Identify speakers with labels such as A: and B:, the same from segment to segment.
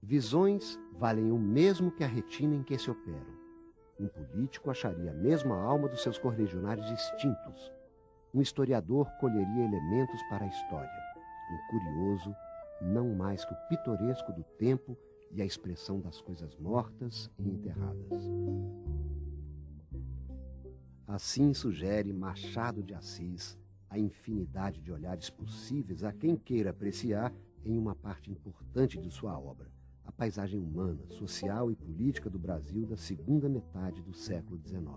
A: Visões valem o mesmo que a retina em que se operam. Um político acharia a mesma alma dos seus correligionários extintos. Um historiador colheria elementos para a história. Um curioso, não mais que o pitoresco do tempo e a expressão das coisas mortas e enterradas. Assim sugere Machado de Assis a infinidade de olhares possíveis a quem queira apreciar, em uma parte importante de sua obra, a paisagem humana, social e política do Brasil da segunda metade do século XIX.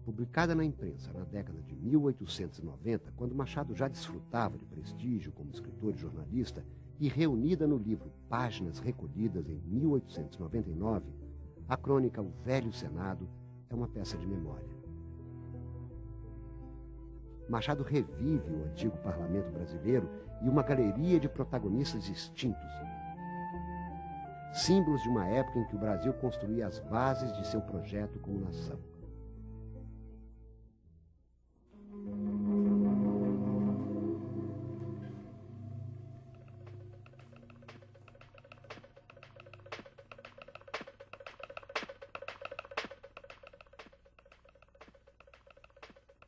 A: Publicada na imprensa na década de 1890, quando Machado já desfrutava de prestígio como escritor e jornalista, e reunida no livro Páginas Recolhidas em 1899, a crônica O Velho Senado é uma peça de memória. Machado revive o antigo parlamento brasileiro e uma galeria de protagonistas extintos, símbolos de uma época em que o Brasil construía as bases de seu projeto como nação.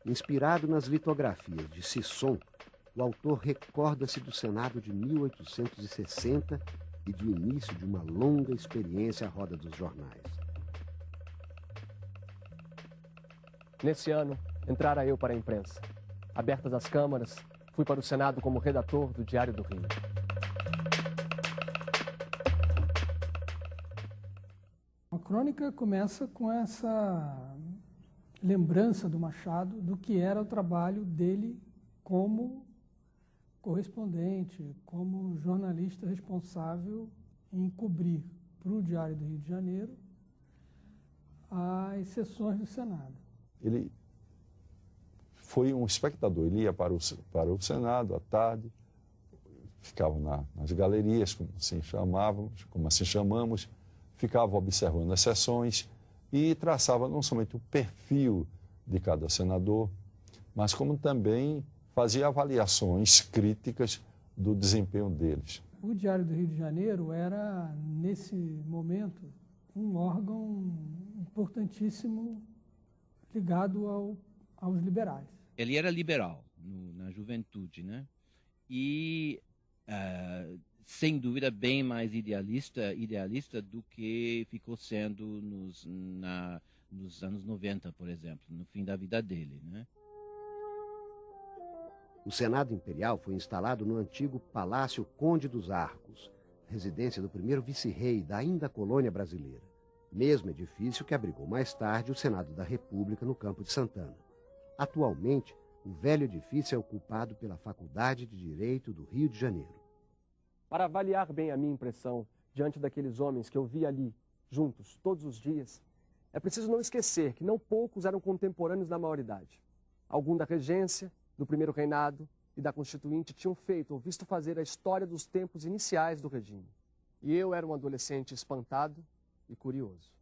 A: Inspirado nas litografias de Sisson, o autor recorda-se do Senado de 1860 e do início de uma longa experiência à roda dos jornais.
B: Nesse ano, entrara eu para a imprensa. Abertas as câmaras, fui para o Senado como redator do Diário do Rio.
C: A crônica começa com essa lembrança do Machado do que era o trabalho dele como correspondente, como jornalista responsável em cobrir para o Diário do Rio de Janeiro as sessões do Senado.
D: Ele foi um espectador, ele ia para o Senado à tarde, ficava nas galerias, como assim chamamos, ficava observando as sessões e traçava não somente o perfil de cada senador, mas como também fazia avaliações críticas do desempenho deles.
C: O Diário do Rio de Janeiro era, nesse momento, um órgão importantíssimo ligado aos liberais.
E: Ele era liberal na juventude, né? E, sem dúvida, bem mais idealista do que ficou sendo nos anos 90, por exemplo, no fim da vida dele, né?
A: O Senado Imperial foi instalado no antigo Palácio Conde dos Arcos, residência do primeiro vice-rei da ainda colônia brasileira, mesmo edifício que abrigou mais tarde o Senado da República no Campo de Santana. Atualmente, o velho edifício é ocupado pela Faculdade de Direito do Rio de Janeiro.
B: Para avaliar bem a minha impressão diante daqueles homens que eu vi ali, juntos, todos os dias, é preciso não esquecer que não poucos eram contemporâneos da maioridade. Algum da regência, do primeiro reinado e da Constituinte tinham feito ou visto fazer a história dos tempos iniciais do regime. E eu era um adolescente espantado e curioso.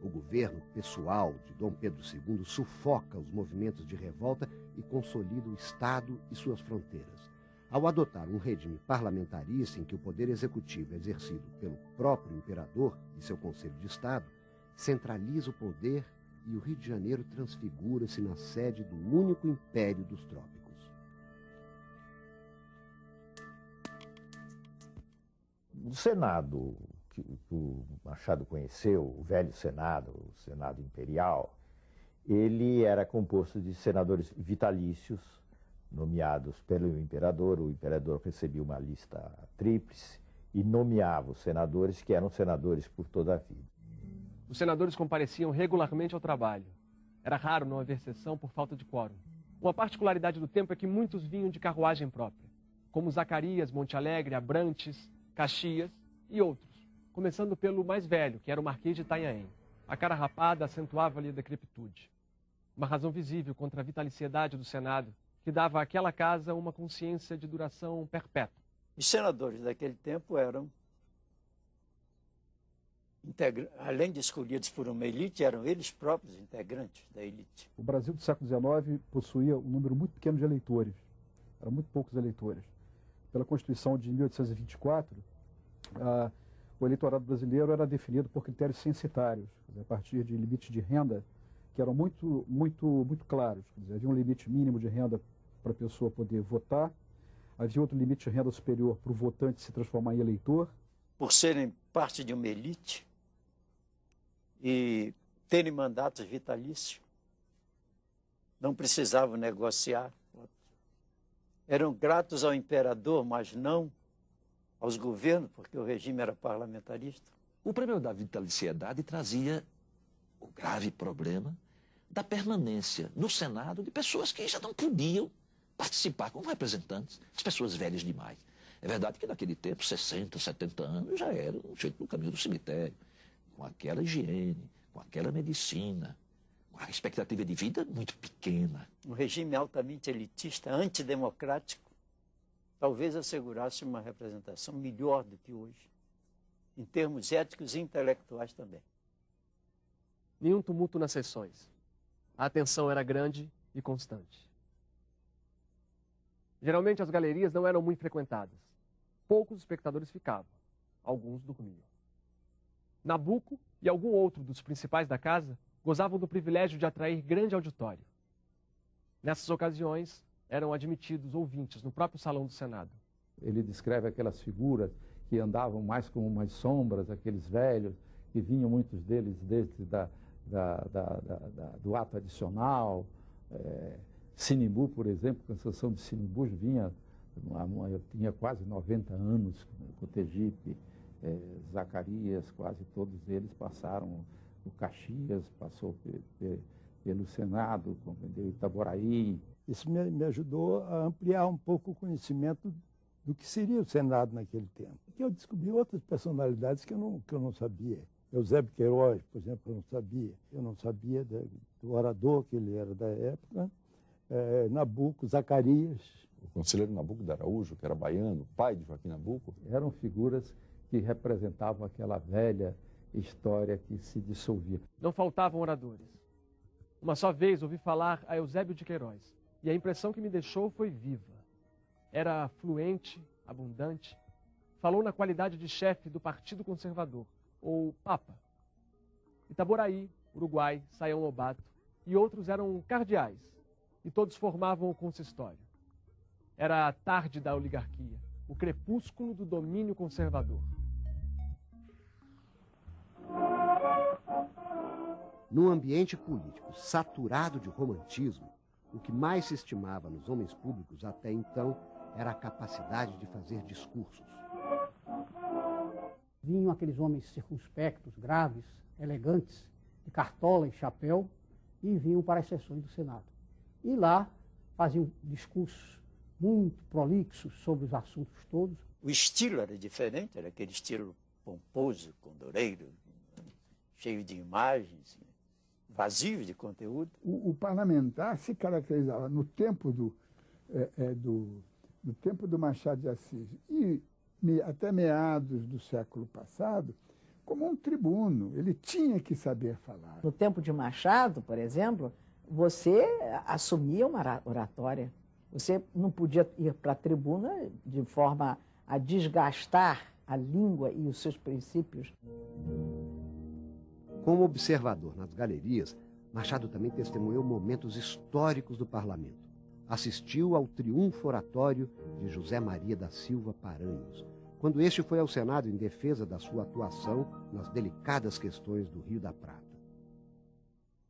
A: O governo pessoal de Dom Pedro II sufoca os movimentos de revolta e consolida o Estado e suas fronteiras. Ao adotar um regime parlamentarista em que o poder executivo é exercido pelo próprio imperador e seu Conselho de Estado, centraliza o poder e o Rio de Janeiro transfigura-se na sede do único império dos trópicos.
F: O Senado que o Machado conheceu, o velho Senado, o Senado Imperial, ele era composto de senadores vitalícios, nomeados pelo imperador. O imperador recebia uma lista tríplice e nomeava os senadores, que eram senadores por toda a vida.
B: Os senadores compareciam regularmente ao trabalho. Era raro não haver sessão por falta de quórum. Uma particularidade do tempo é que muitos vinham de carruagem própria, como Zacarias, Monte Alegre, Abrantes, Caxias e outros, começando pelo mais velho, que era o Marquês de Itanhaém. A cara rapada acentuava-lhe a decrepitude. Uma razão visível contra a vitaliciedade do Senado, que dava àquela casa uma consciência de duração perpétua.
G: Os senadores daquele tempo eram, além de escolhidos por uma elite, eram eles próprios integrantes da elite.
H: O Brasil do século XIX possuía um número muito pequeno de eleitores. Eram muito poucos eleitores. pela Constituição de 1824, o eleitorado brasileiro era definido por critérios censitários, a partir de limites de renda que eram muito claros. Quer dizer, havia um limite mínimo de renda para a pessoa poder votar, havia outro limite de renda superior para o votante se transformar em eleitor.
G: Por serem parte de uma elite e terem mandatos vitalícios, não precisavam negociar. Eram gratos ao imperador, mas não aos governos, porque o regime era parlamentarista.
I: O problema da vitaliciedade trazia o grave problema da permanência no Senado de pessoas que já não podiam participar como representantes, as pessoas velhas demais. É verdade que naquele tempo, 60, 70 anos, já era um jeito no caminho do cemitério, com aquela higiene, com aquela medicina, com a expectativa de vida muito pequena.
G: Um regime altamente elitista, antidemocrático, talvez assegurasse uma representação melhor do que hoje, em termos éticos e intelectuais também.
B: Nenhum tumulto nas sessões. A atenção era grande e constante. Geralmente as galerias não eram muito frequentadas. Poucos espectadores ficavam, alguns dormiam. Nabuco e algum outro dos principais da casa gozavam do privilégio de atrair grande auditório. Nessas ocasiões, eram admitidos ouvintes no próprio salão do Senado.
H: Ele descreve aquelas figuras que andavam mais como umas sombras, aqueles velhos, que vinham muitos deles desde do ato adicional. Sinimbu, por exemplo, a Canção de Sinimbu vinha, eu tinha quase 90 anos com o Tegipe, Zacarias, quase todos eles passaram, o Caxias passou pelo Senado, compreendeu, Itaboraí.
J: Isso me ajudou a ampliar um pouco o conhecimento do que seria o Senado naquele tempo. E eu descobri outras personalidades que eu não sabia. Eusébio Queiroz, por exemplo, eu não sabia. Eu não sabia do orador que ele era da época. Nabuco, Zacarias.
D: O conselheiro Nabuco de Araújo, que era baiano, pai de Joaquim Nabuco.
H: Eram figuras que representavam aquela velha história que se dissolvia.
B: Não faltavam oradores. Uma só vez ouvi falar a Eusébio de Queiroz, e a impressão que me deixou foi viva. Era fluente, abundante, falou na qualidade de chefe do Partido Conservador, ou Papa. Itaboraí, Uruguai, Saião Lobato e outros eram cardeais, e todos formavam o consistório. Era a tarde da oligarquia, o crepúsculo do domínio conservador.
A: Num ambiente político saturado de romantismo, o que mais se estimava nos homens públicos até então era a capacidade de fazer discursos.
K: Vinham aqueles homens circunspectos, graves, elegantes, de cartola e chapéu, e vinham para as sessões do Senado. E lá faziam discursos muito prolixos sobre os assuntos todos.
G: O estilo era diferente, era aquele estilo pomposo, condoreiro, cheio de imagens, vazio de conteúdo.
L: O parlamentar se caracterizava no tempo no tempo do Machado de Assis e até meados do século passado como um tribuno. Ele tinha que saber falar.
M: No tempo de Machado, por exemplo, você assumia uma oratória. Você não podia ir para a tribuna de forma a desgastar a língua e os seus princípios.
A: Como observador nas galerias, Machado também testemunhou momentos históricos do parlamento. Assistiu ao triunfo oratório de José Maria da Silva Paranhos, quando este foi ao Senado em defesa da sua atuação nas delicadas questões do Rio da Prata.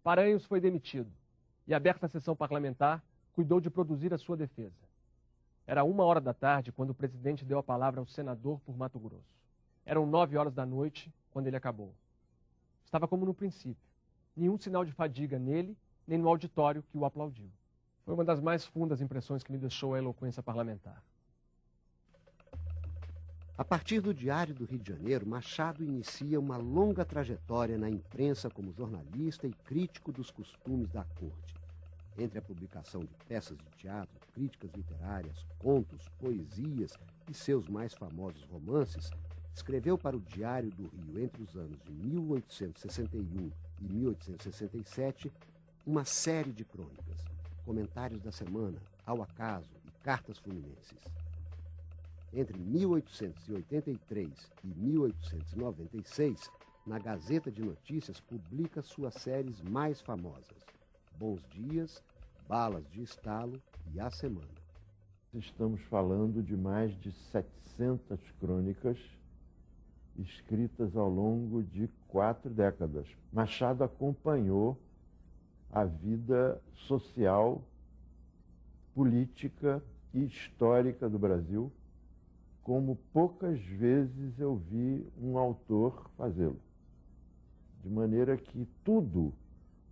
B: Paranhos foi demitido e, aberta a sessão parlamentar, cuidou de produzir a sua defesa. Era 13h quando o presidente deu a palavra ao senador por Mato Grosso. Eram 21h quando ele acabou. Estava como no princípio. Nenhum sinal de fadiga nele, nem no auditório que o aplaudiu. Foi uma das mais fundas impressões que me deixou a eloquência parlamentar.
A: A partir do Diário do Rio de Janeiro, Machado inicia uma longa trajetória na imprensa como jornalista e crítico dos costumes da corte. Entre a publicação de peças de teatro, críticas literárias, contos, poesias e seus mais famosos romances, escreveu para o Diário do Rio, entre os anos de 1861 e 1867, uma série de crônicas, comentários da semana, ao acaso e cartas fluminenses. Entre 1883 e 1896, na Gazeta de Notícias publica suas séries mais famosas: Bons Dias, Balas de Estalo e A Semana.
N: Estamos falando de mais de 700 crônicas escritas ao longo de 4 décadas. Machado acompanhou a vida social, política e histórica do Brasil, como poucas vezes eu vi um autor fazê-lo. De maneira que tudo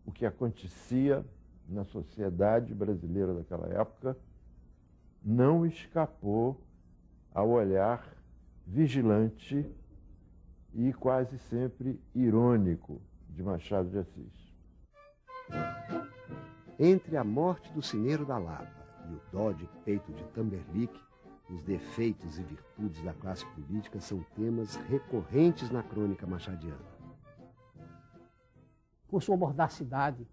N: o que acontecia na sociedade brasileira daquela época não escapou ao olhar vigilante e quase sempre irônico de Machado de Assis.
A: Entre a morte do Cineiro da Lapa e o dó de peito de Tamberlik, os defeitos e virtudes da classe política são temas recorrentes na crônica machadiana.
K: Com sua mordacidade,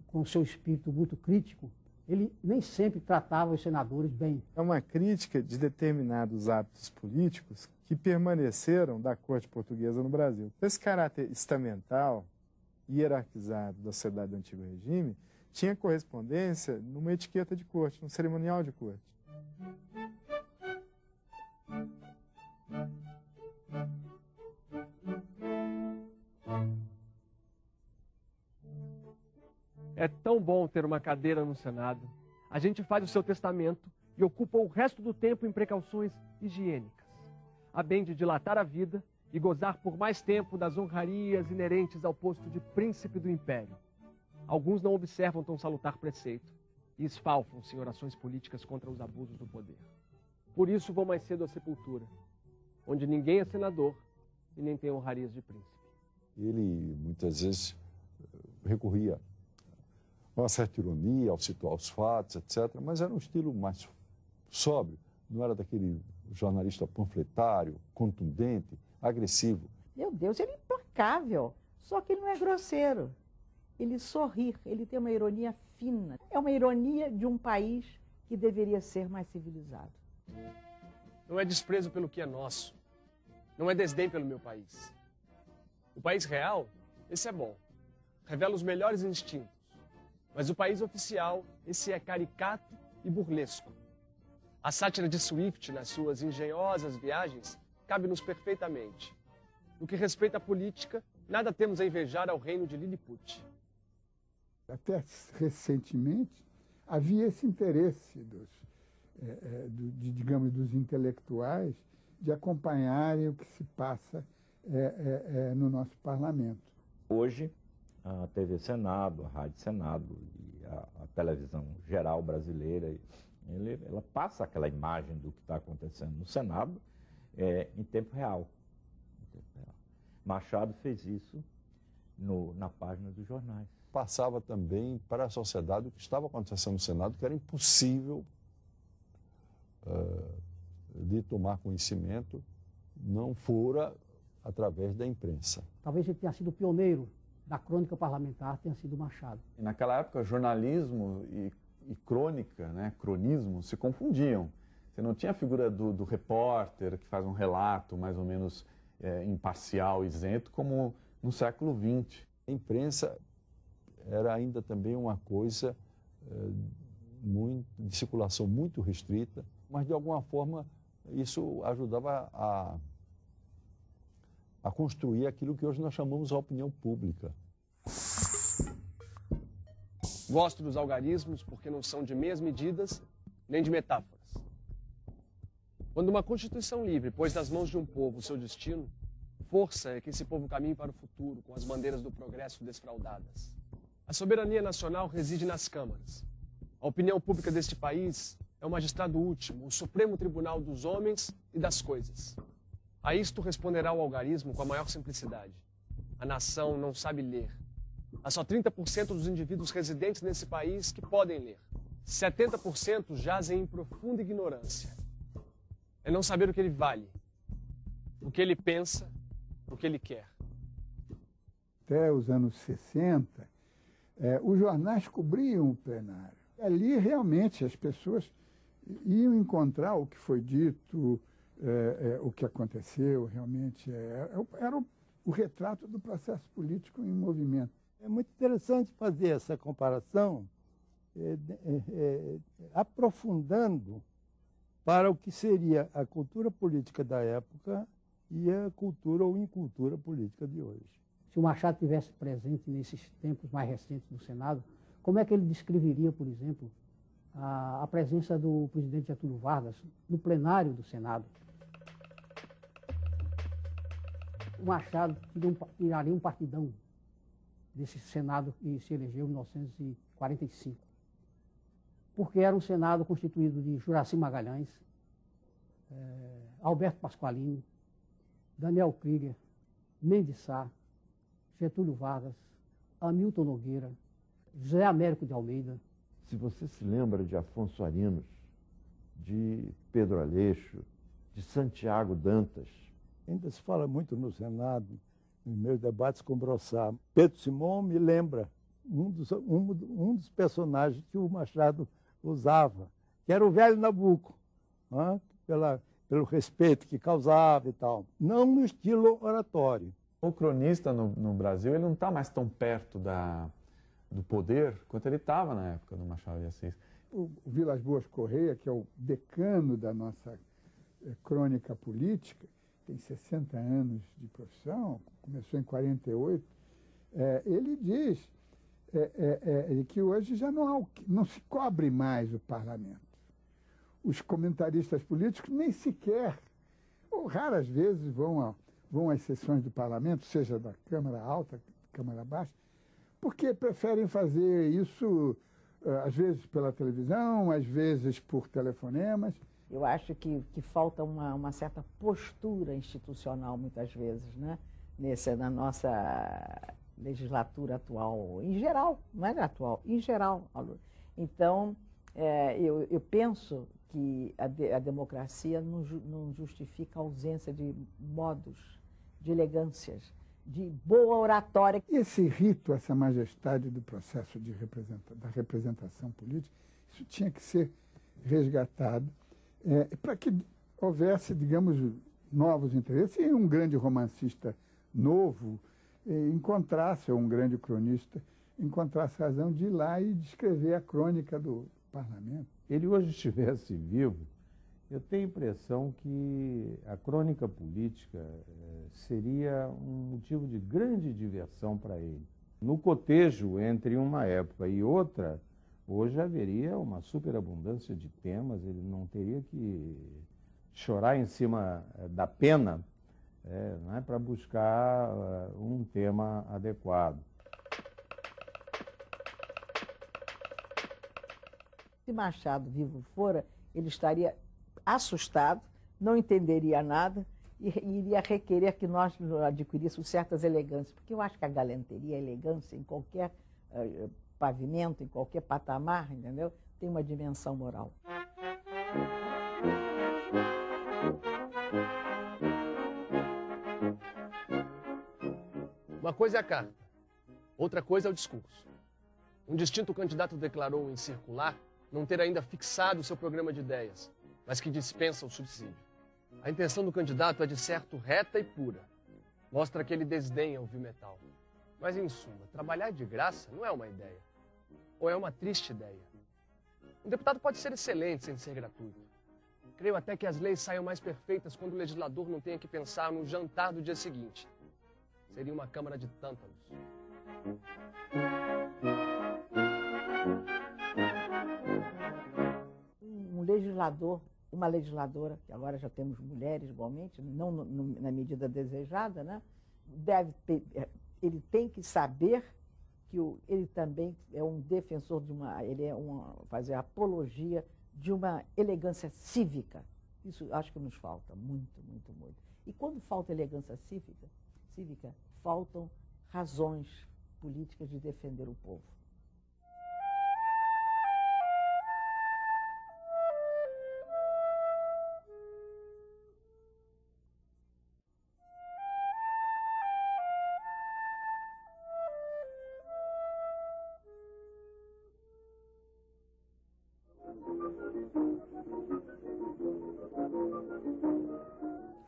K: com seu espírito muito crítico, ele nem sempre tratava os senadores bem.
O: É uma crítica de determinados hábitos políticos que permaneceram da corte portuguesa no Brasil. Esse caráter estamental, hierarquizado da sociedade do antigo regime, tinha correspondência numa etiqueta de corte, num cerimonial de corte.
B: É tão bom ter uma cadeira no Senado. A gente faz o seu testamento e ocupa o resto do tempo em precauções higiênicas, a bem de dilatar a vida e gozar por mais tempo das honrarias inerentes ao posto de príncipe do império. Alguns não observam tão salutar preceito e esfalfam-se em orações políticas contra os abusos do poder. Por isso vou mais cedo à sepultura, onde ninguém é senador e nem tem honrarias de príncipe.
D: Ele, muitas vezes, recorria a uma certa ironia, ao situar os fatos, etc., mas era um estilo mais sóbrio, não era daquele jornalista panfletário, contundente, agressivo.
M: Meu Deus, ele é implacável, só que ele não é grosseiro. Ele sorri, ele tem uma ironia fina. É uma ironia de um país que deveria ser mais civilizado.
B: Não é desprezo pelo que é nosso. Não é desdém pelo meu país. O país real, esse é bom. Revela os melhores instintos. Mas o país oficial, esse é caricato e burlesco. A sátira de Swift, nas suas engenhosas viagens, cabe-nos perfeitamente. No que respeita à política, nada temos a invejar ao reino de Lilliput.
L: Até recentemente, havia esse interesse digamos, dos intelectuais de acompanharem o que se passa no nosso parlamento.
F: Hoje, a TV Senado, a Rádio Senado e a televisão geral brasileira, ela passa aquela imagem do que está acontecendo no Senado em tempo real. Machado fez isso na página dos jornais.
D: Passava também para a sociedade o que estava acontecendo no Senado, que era impossível de tomar conhecimento, não fora através da imprensa.
K: Talvez ele tenha sido o pioneiro da crônica parlamentar, tenha sido Machado.
P: E naquela época, jornalismo e crônica, né, cronismo, se confundiam. Você não tinha a figura do repórter que faz um relato mais ou menos imparcial, isento, como no século XX.
D: A imprensa era ainda também uma coisa de circulação muito restrita, mas de alguma forma isso ajudava a construir aquilo que hoje nós chamamos de opinião pública.
B: Gosto dos algarismos porque não são de meias medidas nem de metáforas. Quando uma Constituição livre pôs nas mãos de um povo o seu destino, força é que esse povo caminhe para o futuro com as bandeiras do progresso desfraldadas. A soberania nacional reside nas câmaras. A opinião pública deste país é o magistrado último, o Supremo Tribunal dos homens e das coisas. A isto responderá o algarismo com a maior simplicidade. A nação não sabe ler. Há só 30% dos indivíduos residentes nesse país que podem ler. 70% jazem em profunda ignorância. É não saber o que ele vale, o que ele pensa, o que ele quer.
L: Até os anos 60, os jornais cobriam o plenário. Ali, realmente, as pessoas iam encontrar o que foi dito, o que aconteceu realmente. Era o retrato do processo político em movimento.
J: É muito interessante fazer essa comparação, aprofundando para o que seria a cultura política da época e a cultura ou incultura política de hoje.
K: Se o Machado tivesse presente nesses tempos mais recentes do Senado, como é que ele descreveria, por exemplo, a presença do presidente Getúlio Vargas no plenário do Senado? O Machado tiraria um partidão desse Senado que se elegeu em 1945. Porque era um Senado constituído de Juracy Magalhães, Alberto Pasqualini, Daniel Krieger, Mendes Sá, Getúlio Vargas, Hamilton Nogueira, José Américo de Almeida.
N: Se você se lembra de Afonso Arinos, de Pedro Aleixo, de Santiago Dantas.
J: Ainda se fala muito no Senado, nos meus debates com Brossard. Pedro Simão me lembra um dos personagens que o Machado usava, que era o velho Nabuco, pelo respeito que causava e tal. Não no estilo oratório.
P: O cronista no Brasil, ele não está mais tão perto do poder quanto ele estava na época do Machado de Assis.
L: O Vilas Boas Correia, que é o decano da nossa crônica política, tem 60 anos de profissão, começou em 48, ele diz que hoje já não se cobre mais o parlamento. Os comentaristas políticos nem sequer, ou raras vezes, vão às sessões do parlamento, seja da Câmara Alta, Câmara Baixa, porque preferem fazer isso, às vezes pela televisão, às vezes por telefonemas.
M: Eu acho que falta uma certa postura institucional, muitas vezes, né? Na nossa legislatura atual, em geral, não é atual, em geral. Então, eu penso que a democracia não justifica a ausência de modos, de elegâncias, de boa oratória.
L: Esse rito, essa majestade do processo da representação política, isso tinha que ser resgatado para que houvesse, digamos, novos interesses. E um grande romancista novo encontrasse, ou um grande cronista, encontrasse razão de ir lá e descrever a crônica do parlamento.
H: Ele hoje estivesse vivo, eu tenho a impressão que a crônica política seria um motivo de grande diversão para ele. No cotejo entre uma época e outra, hoje haveria uma superabundância de temas, ele não teria que chorar em cima da pena para buscar um tema adequado.
M: Se Machado vivo fora, ele estaria assustado, não entenderia nada e iria requerer que nós adquiríssemos certas elegâncias, porque eu acho que a galanteria, a elegância em qualquer pavimento, em qualquer patamar, entendeu? Tem uma dimensão moral.
B: Uma coisa é a carta, outra coisa é o discurso. Um distinto candidato declarou em circular não ter ainda fixado seu programa de ideias, mas que dispensa o subsídio. A intenção do candidato é de certo reta e pura. Mostra que ele desdenha ouvir metal. Mas, em suma, trabalhar de graça não é uma ideia. Ou é uma triste ideia. Um deputado pode ser excelente sem ser gratuito. Creio até que as leis saiam mais perfeitas quando o legislador não tenha que pensar no jantar do dia seguinte. Seria uma câmara de tântalos.
M: Um legislador, uma legisladora, que agora já temos mulheres igualmente, não na medida desejada, né? Ele tem que saber que ele também é um defensor fazer apologia de uma elegância cívica. Isso acho que nos falta muito, muito, muito. E quando falta elegância cívica, faltam razões políticas de defender o povo.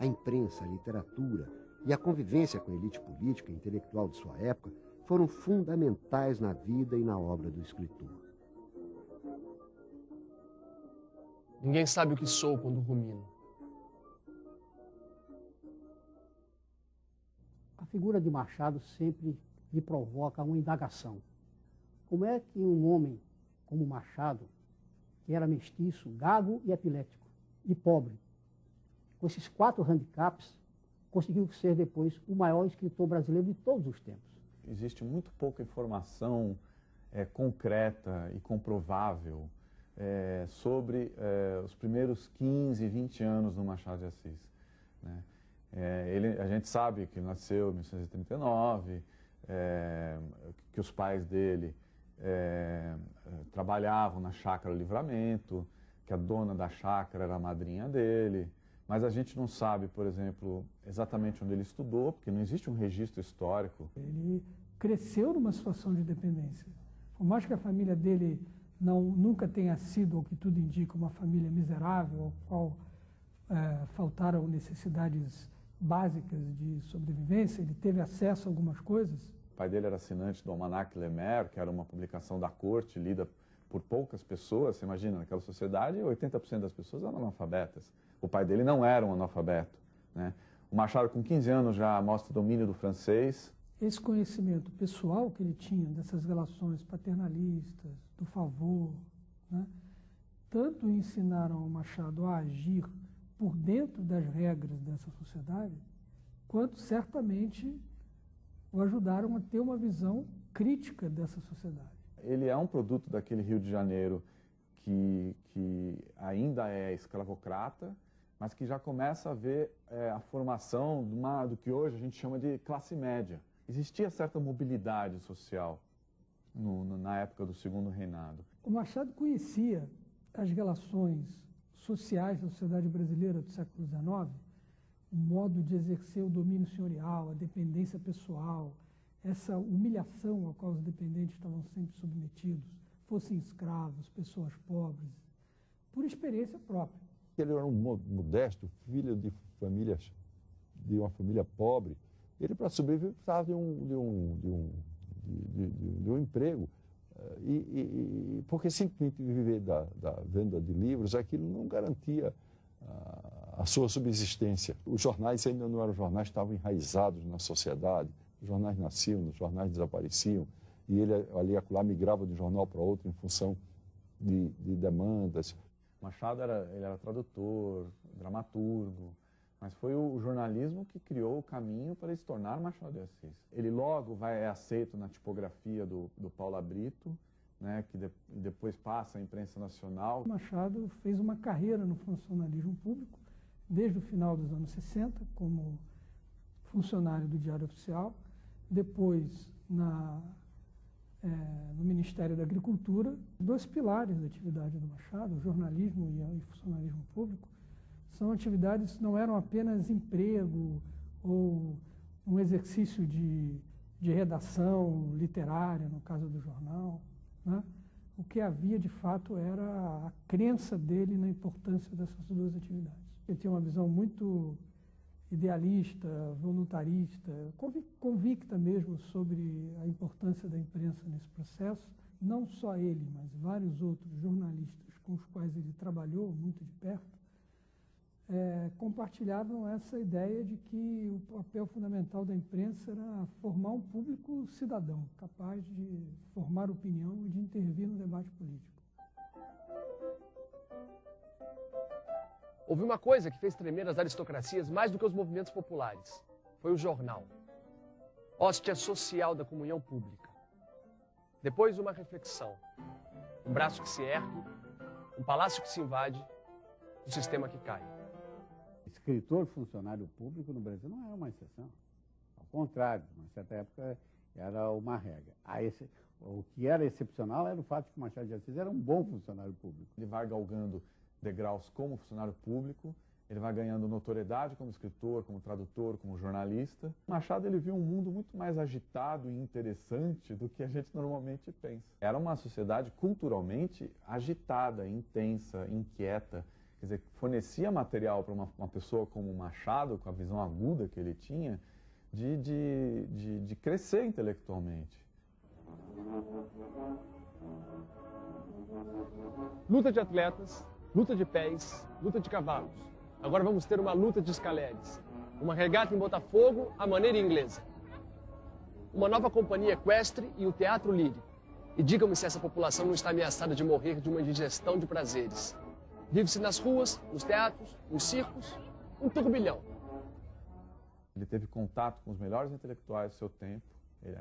A: A imprensa, a literatura e a convivência com a elite política e intelectual de sua época foram fundamentais na vida e na obra do escritor.
B: Ninguém sabe o que sou quando rumino.
K: A figura de Machado sempre me provoca uma indagação. Como é que um homem como Machado, que era mestiço, gago e epilético, e pobre, com esses 4 handicaps, conseguiu ser depois o maior escritor brasileiro de todos os tempos?
P: Existe muito pouca informação concreta e comprovável sobre os primeiros 15, 20 anos do Machado de Assis, né? A gente sabe que ele nasceu em 1939, que os pais dele trabalhavam na Chácara Livramento, que a dona da chácara era a madrinha dele, mas a gente não sabe, por exemplo, exatamente onde ele estudou, porque não existe um registro histórico.
C: Ele cresceu numa situação de dependência. Por mais que a família dele nunca tenha sido, o que tudo indica, uma família miserável, ao qual faltaram necessidades básicas de sobrevivência, ele teve acesso a algumas coisas.
P: O pai dele era assinante do Almanac Le Maire, que era uma publicação da corte, lida por poucas pessoas. Você imagina, naquela sociedade, 80% das pessoas eram analfabetas. O pai dele não era um analfabeto, né? O Machado, com 15 anos, já mostra domínio do francês.
C: Esse conhecimento pessoal que ele tinha dessas relações paternalistas, do favor, né, tanto ensinaram ao Machado a agir por dentro das regras dessa sociedade, quanto certamente o ajudaram a ter uma visão crítica dessa sociedade.
P: Ele é um produto daquele Rio de Janeiro que ainda é escravocrata, mas que já começa a ver a formação do que hoje a gente chama de classe média. Existia certa mobilidade social na época do Segundo Reinado.
C: O Machado conhecia as relações sociais da sociedade brasileira do século XIX, o modo de exercer o domínio senhorial, a dependência pessoal, essa humilhação a qual os dependentes estavam sempre submetidos, fossem escravos, pessoas pobres, por experiência própria.
D: Ele era um modesto, filho de uma família pobre. Ele, para sobreviver, precisava de um emprego. Porque simplesmente viver da venda de livros, aquilo não garantia a sua subsistência. Os jornais ainda não eram jornais, estavam enraizados na sociedade. Os jornais nasciam, os jornais desapareciam, e ele ali e acolá migrava de um jornal para outro em função de demandas.
P: Machado ele era tradutor, dramaturgo, mas foi o jornalismo que criou o caminho para ele se tornar Machado de Assis. Ele logo é aceito na tipografia do Paula Brito, né, que depois passa à imprensa nacional.
C: Machado fez uma carreira no funcionalismo público, desde o final dos anos 60, como funcionário do Diário Oficial, depois no Ministério da Agricultura. 2 pilares da atividade do Machado, o jornalismo e o funcionalismo público, são atividades que não eram apenas emprego ou um exercício de redação literária, no caso do jornal, né? O que havia, de fato, era a crença dele na importância dessas 2 atividades. Ele tinha uma visão muito idealista, voluntarista, convicta mesmo sobre a importância da imprensa nesse processo. Não só ele, mas vários outros jornalistas com os quais ele trabalhou muito de perto, compartilhavam essa ideia de que o papel fundamental da imprensa era formar um público cidadão, capaz de formar opinião e de intervir no debate político.
B: Houve uma coisa que fez tremer as aristocracias mais do que os movimentos populares. Foi o jornal. Hóstia social da comunhão pública. Depois uma reflexão. Um braço que se ergue, um palácio que se invade, um sistema que cai.
Q: Escritor funcionário público no Brasil não é uma exceção. Ao contrário, numa certa época era uma regra. O que era excepcional era o fato de que o Machado de Assis era um bom funcionário público.
P: Ele vai galgando degraus como funcionário público, ele vai ganhando notoriedade como escritor, como tradutor, como jornalista. Machado ele viu um mundo muito mais agitado e interessante do que a gente normalmente pensa. Era uma sociedade culturalmente agitada, intensa, inquieta. quer dizer, fornecia material para uma pessoa como Machado, com a visão aguda que ele tinha, de crescer intelectualmente.
B: Luta de atletas, luta de pés, luta de cavalos. Agora vamos ter uma luta de escaleres. Uma regata em Botafogo, à maneira inglesa. Uma nova companhia equestre e o teatro lírico. E digam-me se essa população não está ameaçada de morrer de uma indigestão de prazeres. Vive-se nas ruas, nos teatros, nos circos, um turbilhão.
P: Ele teve contato com os melhores intelectuais do seu tempo.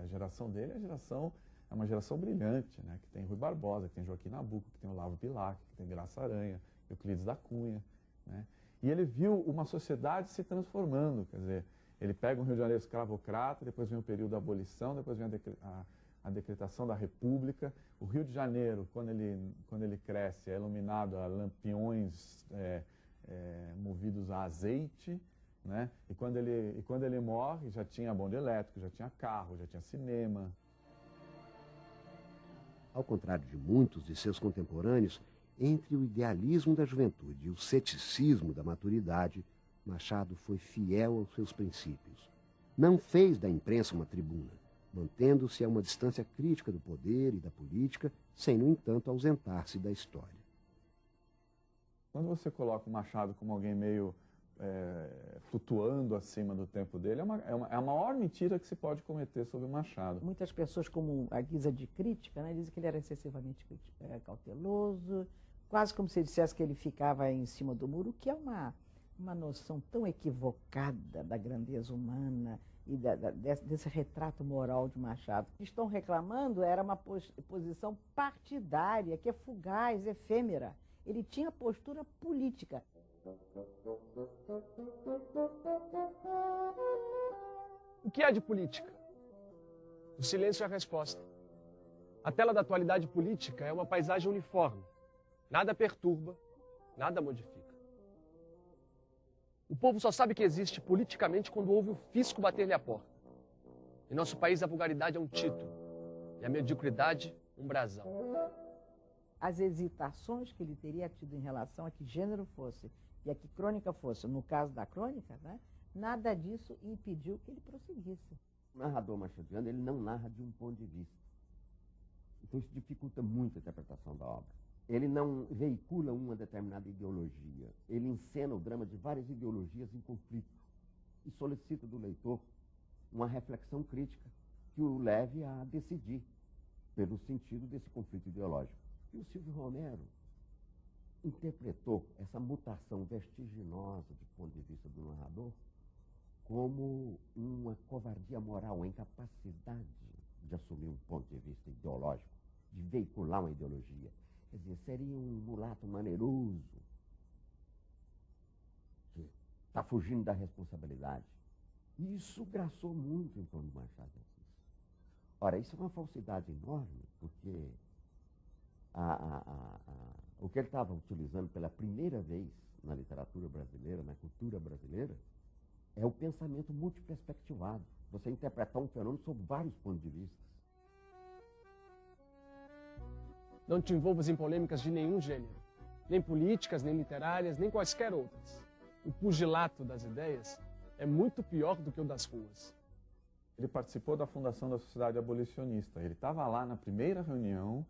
P: A geração dele é uma geração brilhante, né? Que tem Rui Barbosa, que tem Joaquim Nabuco, que tem Olavo Bilac, que tem Graça Aranha, Euclides da Cunha, né? E ele viu uma sociedade se transformando, quer dizer, ele pega um Rio de Janeiro escravocrata, depois vem o período da abolição, depois vem a decretação da República. O Rio de Janeiro, quando ele cresce, é iluminado a lampiões movidos a azeite, né? E quando ele morre, já tinha bonde elétrico, já tinha carro, já tinha cinema.
A: Ao contrário de muitos de seus contemporâneos, entre o idealismo da juventude e o ceticismo da maturidade, Machado foi fiel aos seus princípios. Não fez da imprensa uma tribuna, mantendo-se a uma distância crítica do poder e da política, sem, no entanto, ausentar-se da história.
P: Quando você coloca o Machado como alguém meio flutuando acima do tempo dele, é a maior mentira que se pode cometer sobre o Machado.
M: Muitas pessoas, como a guisa de crítica, né, dizem que ele era excessivamente cauteloso, quase como se dissesse que ele ficava em cima do muro, que é uma noção tão equivocada da grandeza humana e desse retrato moral de Machado. O que estão reclamando era uma posição partidária, que é fugaz, efêmera. Ele tinha postura política.
B: O que há de política? O silêncio é a resposta. A tela da atualidade política é uma paisagem uniforme. Nada perturba, nada modifica. O povo só sabe que existe politicamente quando ouve o fisco bater-lhe a porta. Em nosso país, a vulgaridade é um título e a mediocridade um brasão.
M: As hesitações que ele teria tido em relação a que gênero fosse e a que crônica fosse, no caso da crônica, né, nada disso impediu que ele prosseguisse.
R: O narrador machadiano, ele não narra de um ponto de vista. Então isso dificulta muito a interpretação da obra. Ele não veicula uma determinada ideologia. Ele encena o drama de várias ideologias em conflito e solicita do leitor uma reflexão crítica que o leve a decidir pelo sentido desse conflito ideológico. E o Silvio Romero interpretou essa mutação vertiginosa de ponto de vista do narrador como uma covardia moral, uma incapacidade de assumir um ponto de vista ideológico, de veicular uma ideologia. Quer dizer, seria um mulato maneiroso que está fugindo da responsabilidade. E isso graçou muito em torno do Machado de Assis. Ora, isso é uma falsidade enorme, porque o que ele estava utilizando pela primeira vez na literatura brasileira, na cultura brasileira, é o pensamento multiperspectivado. Você interpretar um fenômeno sob vários pontos de vista.
B: Não te envolvas em polêmicas de nenhum gênero, nem políticas, nem literárias, nem quaisquer outras. O pugilato das ideias é muito pior do que o das ruas.
P: Ele participou da fundação da Sociedade Abolicionista. Ele estava lá na primeira reunião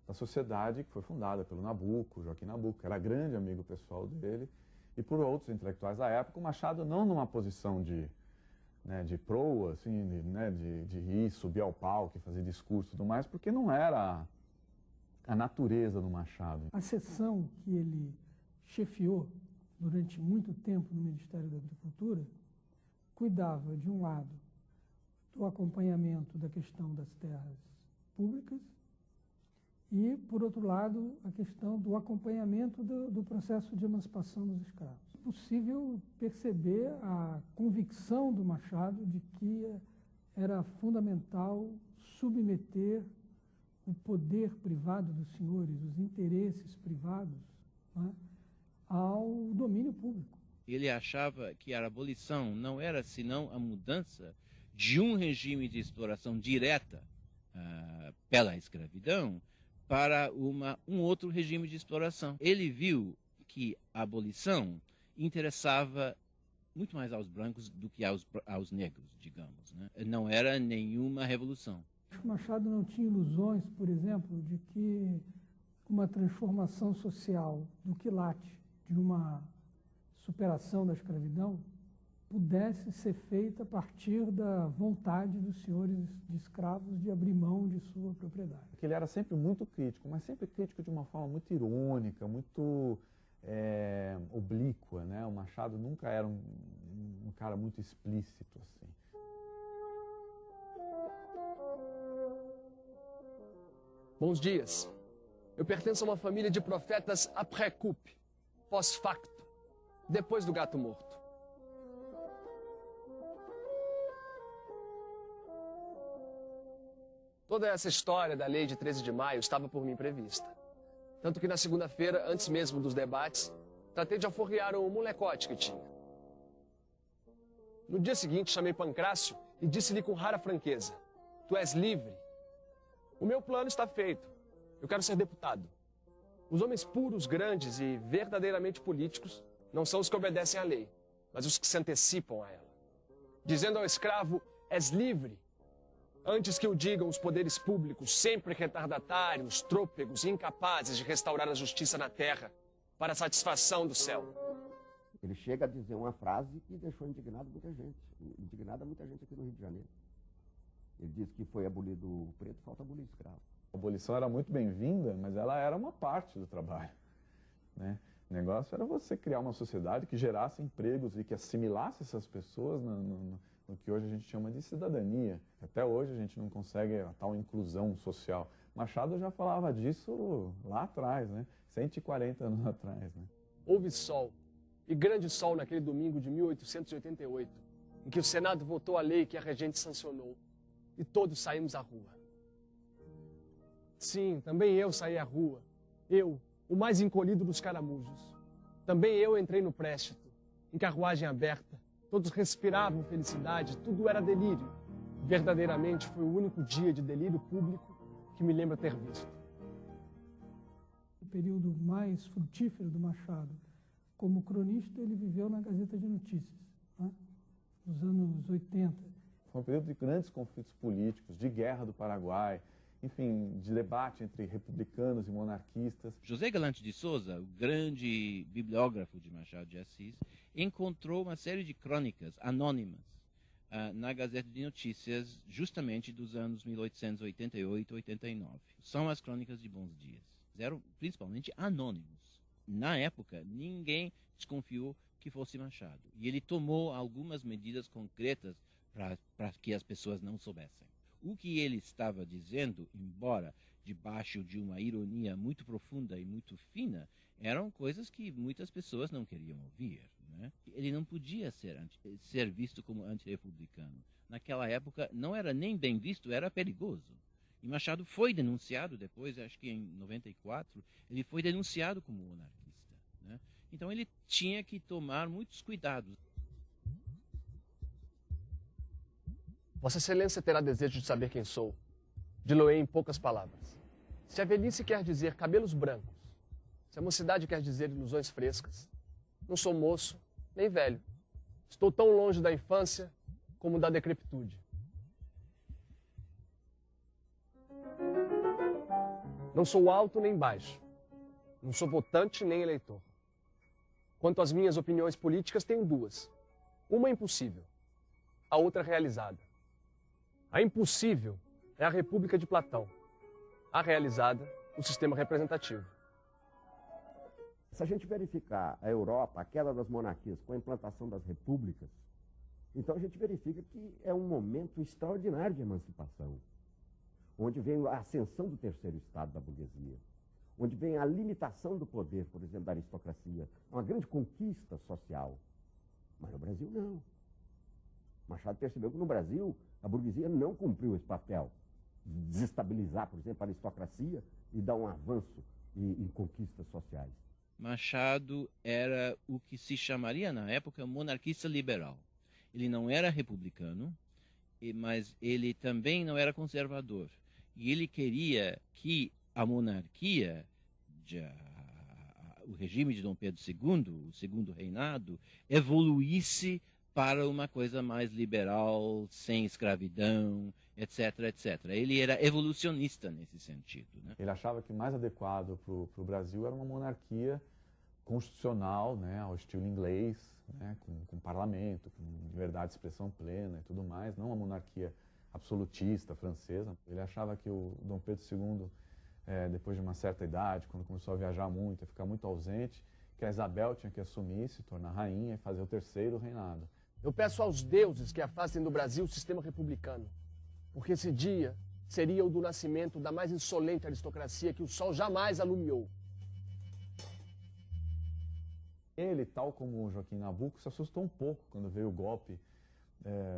P: da sociedade que foi fundada pelo Nabuco, Joaquim Nabuco, que era grande amigo pessoal dele, e por outros intelectuais da época. O Machado não numa posição de proa, assim, de ir, subir ao palco e fazer discurso e tudo mais, porque não era a natureza do Machado.
C: A seção que ele chefiou durante muito tempo no Ministério da Agricultura cuidava, de um lado, do acompanhamento da questão das terras públicas e, por outro lado, a questão do acompanhamento do processo de emancipação dos escravos. É possível perceber a convicção do Machado de que era fundamental submeter o poder privado dos senhores, os interesses privados, né, ao domínio público.
E: Ele achava que a abolição não era senão a mudança de um regime de exploração direta pela escravidão para um outro regime de exploração. Ele viu que a abolição interessava muito mais aos brancos do que aos negros, digamos, né? Não era nenhuma revolução.
C: Machado não tinha ilusões, por exemplo, de que uma transformação social do quilate, de uma superação da escravidão, pudesse ser feita a partir da vontade dos senhores de escravos de abrir mão de sua propriedade.
P: Porque ele era sempre muito crítico, mas sempre crítico de uma forma muito irônica, muito oblíqua, né? O Machado nunca era um cara muito explícito assim.
B: Bons dias. Eu pertenço a uma família de profetas après coup, pós-facto, depois do gato morto. Toda essa história da lei de 13 de maio estava por mim prevista. Tanto que na segunda-feira, antes mesmo dos debates, tratei de alforriar o molecote que tinha. No dia seguinte, chamei Pancrácio e disse-lhe com rara franqueza: "Tu és livre. O meu plano está feito. Eu quero ser deputado. Os homens puros, grandes e verdadeiramente políticos não são os que obedecem à lei, mas os que se antecipam a ela. Dizendo ao escravo, és livre, antes que o digam os poderes públicos, sempre retardatários, trôpegos e incapazes de restaurar a justiça na terra, para a satisfação do céu."
R: Ele chega a dizer uma frase que deixou indignada muita gente aqui no Rio de Janeiro. Ele disse que foi abolido o preto, falta abolir o escravo.
P: A abolição era muito bem-vinda, mas ela era uma parte do trabalho, né? O negócio era você criar uma sociedade que gerasse empregos e que assimilasse essas pessoas no que hoje a gente chama de cidadania. Até hoje a gente não consegue a tal inclusão social. Machado já falava disso lá atrás, né? 140 anos atrás, né?
B: Houve sol, e grande sol naquele domingo de 1888, em que o Senado votou a lei que a regente sancionou, e todos saímos à rua. Sim, também eu saí à rua. Eu, o mais encolhido dos caramujos. Também eu entrei no préstito, em carruagem aberta. Todos respiravam felicidade, tudo era delírio. Verdadeiramente foi o único dia de delírio público que me lembro ter visto.
C: O período mais frutífero do Machado, como cronista, ele viveu na Gazeta de Notícias, né? Nos anos 80.
P: Foi um período de grandes conflitos políticos, de guerra do Paraguai, enfim, de debate entre republicanos e monarquistas.
E: José Galante de Souza, o grande bibliógrafo de Machado de Assis, encontrou uma série de crônicas anônimas na Gazeta de Notícias, justamente dos anos 1888 e 89. São as crônicas de Bons Dias. Eram principalmente anônimos. Na época, ninguém desconfiou que fosse Machado. E ele tomou algumas medidas concretas para que as pessoas não soubessem. O que ele estava dizendo, embora debaixo de uma ironia muito profunda e muito fina, eram coisas que muitas pessoas não queriam ouvir, né? Ele não podia ser visto como antirrepublicano. Naquela época não era nem bem visto, era perigoso. E Machado foi denunciado depois, acho que em 94, ele foi denunciado como monarquista, né? Então ele tinha que tomar muitos cuidados.
B: Vossa Excelência terá desejo de saber quem sou. Diloei em poucas palavras. Se a velhice quer dizer cabelos brancos, se a mocidade quer dizer ilusões frescas, não sou moço nem velho. Estou tão longe da infância como da decrepitude. Não sou alto nem baixo. Não sou votante nem eleitor. Quanto às minhas opiniões políticas, tenho duas. Uma é impossível, a outra realizada. A impossível é a República de Platão. A realizada, o sistema representativo.
R: Se a gente verificar a Europa, a queda das monarquias com a implantação das repúblicas, então a gente verifica que é um momento extraordinário de emancipação, onde vem a ascensão do terceiro estado da burguesia, onde vem a limitação do poder, por exemplo, da aristocracia, uma grande conquista social. Mas no Brasil não. Machado percebeu que no Brasil a burguesia não cumpriu esse papel de desestabilizar, por exemplo, a aristocracia e dar um avanço em conquistas sociais.
E: Machado era o que se chamaria na época monarquista liberal. Ele não era republicano, mas ele também não era conservador. E ele queria que a monarquia, o regime de Dom Pedro II, o segundo reinado, evoluísse para uma coisa mais liberal, sem escravidão, etc, etc. Ele era evolucionista nesse sentido, né?
P: Ele achava que o mais adequado para o Brasil era uma monarquia constitucional, né, ao estilo inglês, né, com parlamento, com liberdade de expressão plena e tudo mais, não uma monarquia absolutista francesa. Ele achava que o Dom Pedro II, depois de uma certa idade, quando começou a viajar muito, a ficar muito ausente, que a Isabel tinha que assumir, se tornar rainha e fazer o terceiro reinado.
B: Eu peço aos deuses que afastem do Brasil o sistema republicano, porque esse dia seria o do nascimento da mais insolente aristocracia que o sol jamais alumiou.
P: Ele, tal como o Joaquim Nabuco, se assustou um pouco quando veio o golpe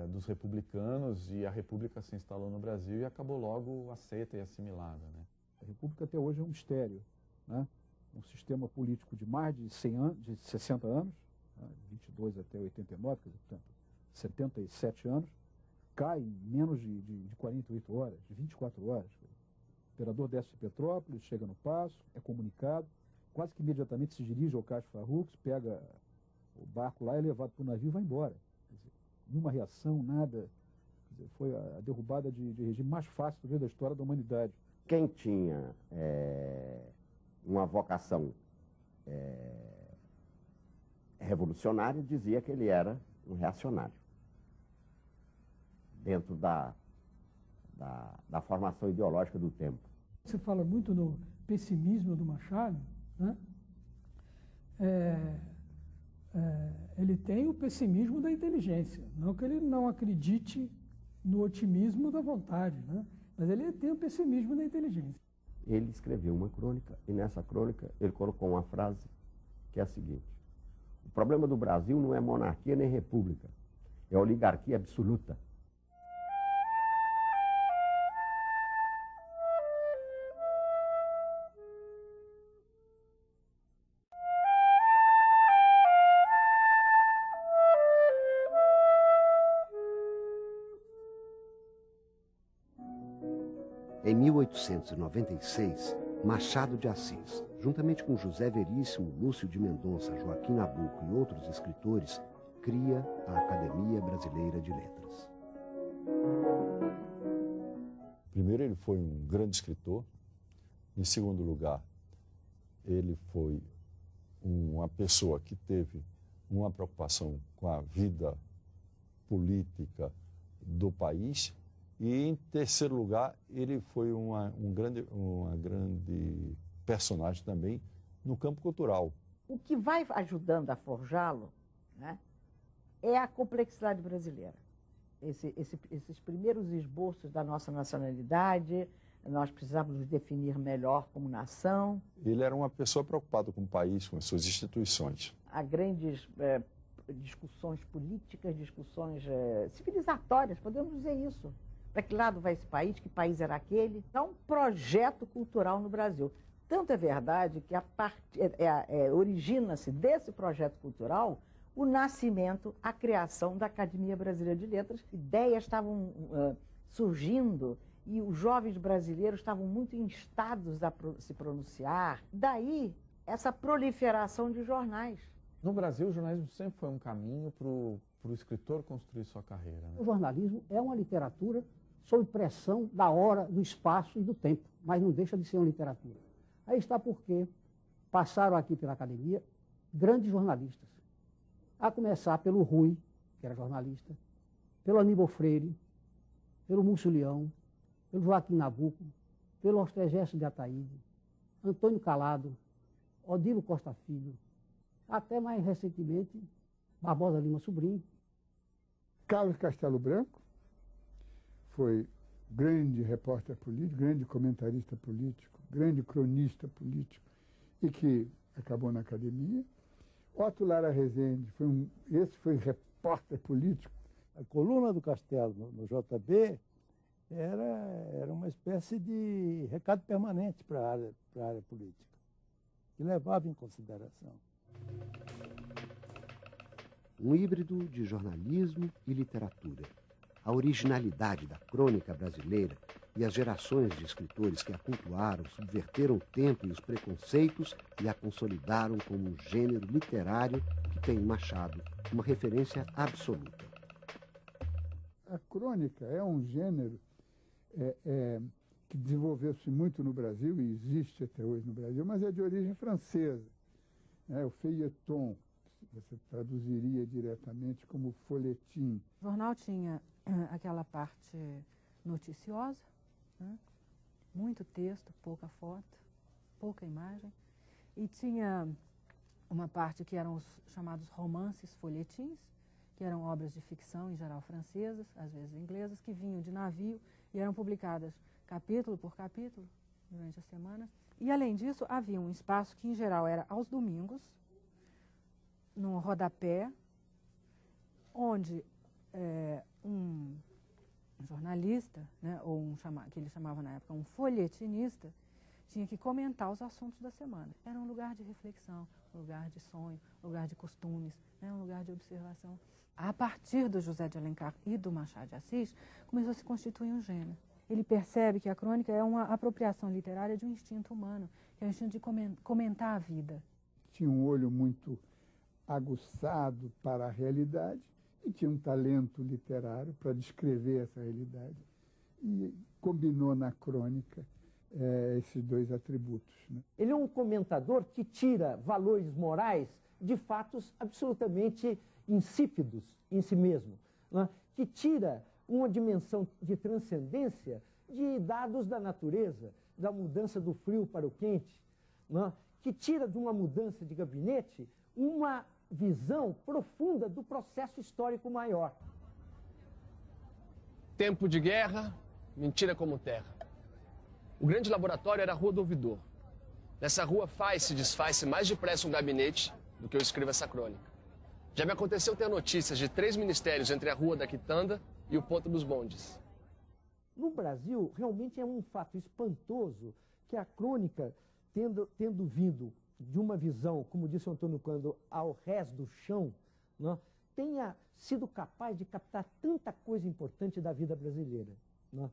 P: dos republicanos e a República se instalou no Brasil e acabou logo aceita e assimilada, né?
H: A República até hoje é um mistério, né? Um sistema político de mais de 100 anos, de 60 anos, né? 22 até 89, quer dizer, portanto, 77 anos, cai em menos de 48 horas, de 24 horas. O imperador desce de Petrópolis, chega no Paço, é comunicado, quase que imediatamente se dirige ao Cais Farrux, pega o barco lá, é levado para o navio e vai embora. Quer dizer, nenhuma reação, nada. Quer dizer, foi a derrubada de regime mais fácil da história da humanidade.
R: Quem tinha uma vocação revolucionária dizia que ele era um reacionário, dentro da formação ideológica do tempo.
C: Você fala muito no pessimismo do Machado, né? Ele tem o pessimismo da inteligência, não que ele não acredite no otimismo da vontade, né? Mas ele tem o pessimismo da inteligência.
R: Ele escreveu uma crônica, e nessa crônica ele colocou uma frase que é a seguinte: o problema do Brasil não é monarquia nem república, é oligarquia absoluta. Em 1896, Machado de Assis, juntamente com José Veríssimo, Lúcio de Mendonça, Joaquim Nabuco e outros escritores, cria a Academia Brasileira de Letras.
D: Primeiro, ele foi um grande escritor. Em segundo lugar, ele foi uma pessoa que teve uma preocupação com a vida política do país. E, em terceiro lugar, ele foi uma grande personagem também no campo cultural.
M: O que vai ajudando a forjá-lo, né, é a complexidade brasileira. Esses primeiros esboços da nossa nacionalidade, nós precisamos nos definir melhor como nação.
D: Ele era uma pessoa preocupada com o país, com as suas instituições.
M: Há grandes discussões políticas, discussões civilizatórias, podemos dizer isso. Para que lado vai esse país? Que país era aquele? É um projeto cultural no Brasil. Tanto é verdade que origina-se desse projeto cultural o nascimento, a criação da Academia Brasileira de Letras. Ideias estavam surgindo e os jovens brasileiros estavam muito instados a se pronunciar. Daí, essa proliferação de jornais.
P: No Brasil, o jornalismo sempre foi um caminho para o escritor construir sua carreira, né?
K: O jornalismo é uma literatura sob pressão da hora, do espaço e do tempo, mas não deixa de ser uma literatura. Aí está porque passaram aqui pela academia grandes jornalistas, a começar pelo Rui, que era jornalista, pelo Aníbal Freire, pelo Múcio Leão, pelo Joaquim Nabuco, pelo Ortegésio de Ataíde, Antônio Calado, Odilo Costa Filho, até mais recentemente, Barbosa Lima Sobrinho.
L: Carlos Castelo Branco foi grande repórter político, grande comentarista político, grande cronista político e que acabou na academia. Otto Lara Rezende, esse foi repórter político.
J: A coluna do Castelo no JB era uma espécie de recado permanente para a área política, que levava em consideração.
A: Um híbrido de jornalismo e literatura. A originalidade da crônica brasileira e as gerações de escritores que a cultuaram subverteram o tempo e os preconceitos e a consolidaram como um gênero literário que tem em Machado uma referência absoluta.
L: A crônica é um gênero que desenvolveu-se muito no Brasil e existe até hoje no Brasil, mas é de origem francesa. O feuilleton, você traduziria diretamente como folhetim.
S: O jornal tinha aquela parte noticiosa, né? Muito texto, pouca foto, pouca imagem, e tinha uma parte que eram os chamados romances folhetins, que eram obras de ficção, em geral francesas, às vezes inglesas, que vinham de navio e eram publicadas capítulo por capítulo durante as semanas. E, além disso, havia um espaço que, em geral, era aos domingos, num rodapé, onde um jornalista, né, ou que ele chamava na época um folhetinista, tinha que comentar os assuntos da semana. Era um lugar de reflexão, um lugar de sonho, um lugar de costumes, né, um lugar de observação. A partir do José de Alencar e do Machado de Assis, começou a se constituir um gênero. Ele percebe que a crônica é uma apropriação literária de um instinto humano, que é o instinto de comentar a vida.
L: Tinha um olho muito aguçado para a realidade e tinha um talento literário para descrever essa realidade. E combinou na crônica esses dois atributos, né?
T: Ele é um comentador que tira valores morais de fatos absolutamente insípidos em si mesmo, né? Que tira uma dimensão de transcendência de dados da natureza, da mudança do frio para o quente, né? Que tira de uma mudança de gabinete uma visão profunda do processo histórico maior.
B: Tempo de guerra, mentira como terra. O grande laboratório era a Rua do Ouvidor. Nessa rua faz-se e desfaz-se mais depressa um gabinete do que eu escrevo essa crônica. Já me aconteceu ter notícias de 3 ministérios entre a Rua da Quitanda e o Ponto dos Bondes.
T: No Brasil, realmente é um fato espantoso que a crônica, tendo vindo de uma visão, como disse o Antônio Cândido, ao rés do chão, né, tenha sido capaz de captar tanta coisa importante da vida brasileira, né?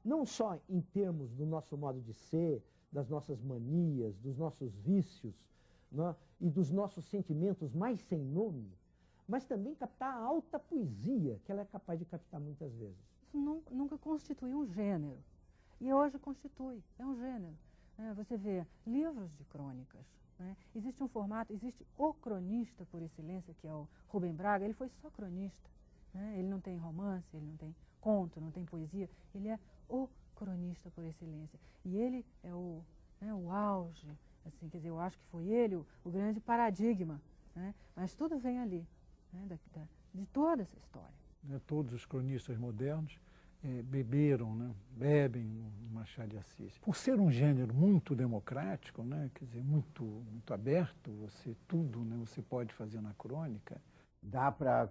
T: Não só em termos do nosso modo de ser, das nossas manias, dos nossos vícios, né, e dos nossos sentimentos mais sem nome, mas também captar a alta poesia que ela é capaz de captar muitas vezes.
S: Isso nunca constituiu um gênero, e hoje constitui, é um gênero. Você vê livros de crônicas, né? Existe um formato, existe o cronista por excelência, que é o Rubem Braga. Ele foi só cronista, né? Ele não tem romance, ele não tem conto, não tem poesia, ele é o cronista por excelência. E ele é o auge, assim, quer dizer, eu acho que foi ele o grande paradigma, né? Mas tudo vem ali, né? De toda essa história.
C: Todos os cronistas modernos beberam, né? Bebem no Machado de Assis. Por ser um gênero muito democrático, né? Quer dizer, muito aberto, tudo, né? Você pode fazer na crônica.
Q: Dá para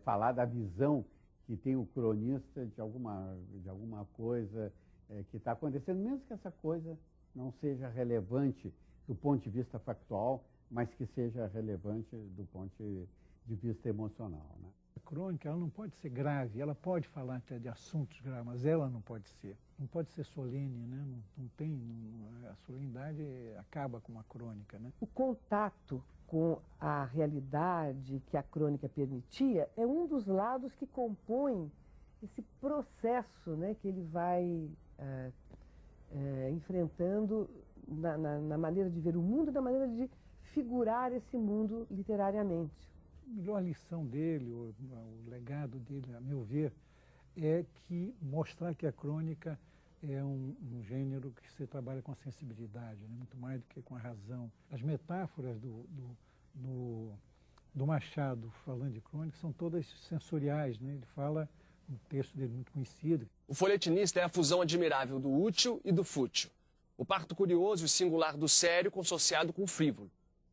Q: falar da visão que tem o cronista de alguma coisa que está acontecendo, mesmo que essa coisa não seja relevante do ponto de vista factual, mas que seja relevante do ponto de vista emocional, né?
C: A crônica, ela não pode ser grave, ela pode falar até de assuntos graves, mas ela não pode ser solene, né? A solenidade acaba com uma crônica, né?
M: O contato com a realidade que a crônica permitia é um dos lados que compõem esse processo, né, que ele vai enfrentando na maneira de ver o mundo, na maneira de figurar esse mundo literariamente.
C: A melhor lição dele, o legado dele, a meu ver, é que mostrar que a crônica é um gênero que se trabalha com a sensibilidade, né? Muito mais do que com a razão. As metáforas do Machado falando de crônica são todas sensoriais, né? Ele fala, um texto dele muito conhecido.
B: O folhetinista é a fusão admirável do útil e do fútil. O parto curioso e singular do sério consociado com o frívolo.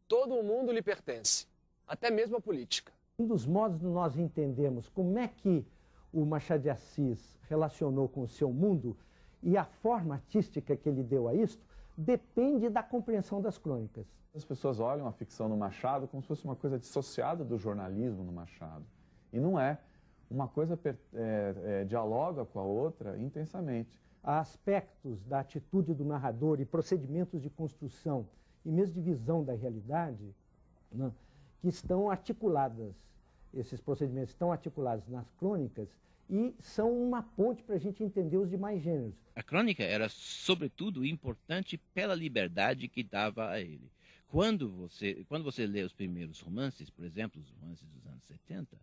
B: Todo o mundo lhe pertence, até mesmo a política.
T: Um dos modos de nós entendermos como é que o Machado de Assis relacionou com o seu mundo e a forma artística que ele deu a isto depende da compreensão das crônicas.
P: As pessoas olham a ficção no Machado como se fosse uma coisa dissociada do jornalismo no Machado. E não é. uma coisa dialoga com a outra intensamente.
T: Há aspectos da atitude do narrador e procedimentos de construção e mesmo de visão da realidade, né, que estão articuladas, esses procedimentos estão articulados nas crônicas e são uma ponte para a gente entender os demais gêneros.
E: A crônica era, sobretudo, importante pela liberdade que dava a ele. Quando você lê os primeiros romances, por exemplo, os romances dos anos 70,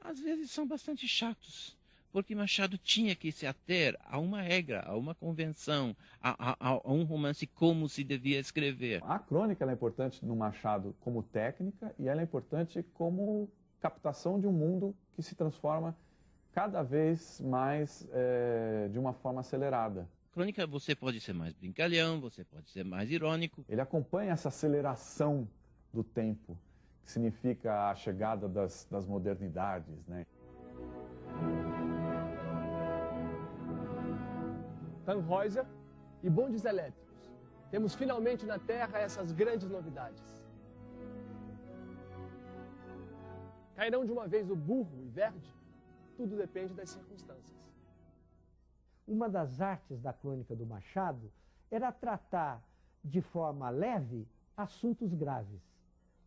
E: às vezes são bastante chatos, porque Machado tinha que se ater a uma regra, a uma convenção, a um romance como se devia escrever.
P: A crônica ela é importante no Machado como técnica e ela é importante como captação de um mundo que se transforma cada vez mais de uma forma acelerada.
E: Crônica você pode ser mais brincalhão, você pode ser mais irônico.
P: Ele acompanha essa aceleração do tempo, que significa a chegada das modernidades, né?
B: Tannhäuser e bondes elétricos. Temos finalmente na Terra essas grandes novidades. Cairão de uma vez o burro e verde? Tudo depende das circunstâncias.
T: Uma das artes da crônica do Machado era tratar de forma leve assuntos graves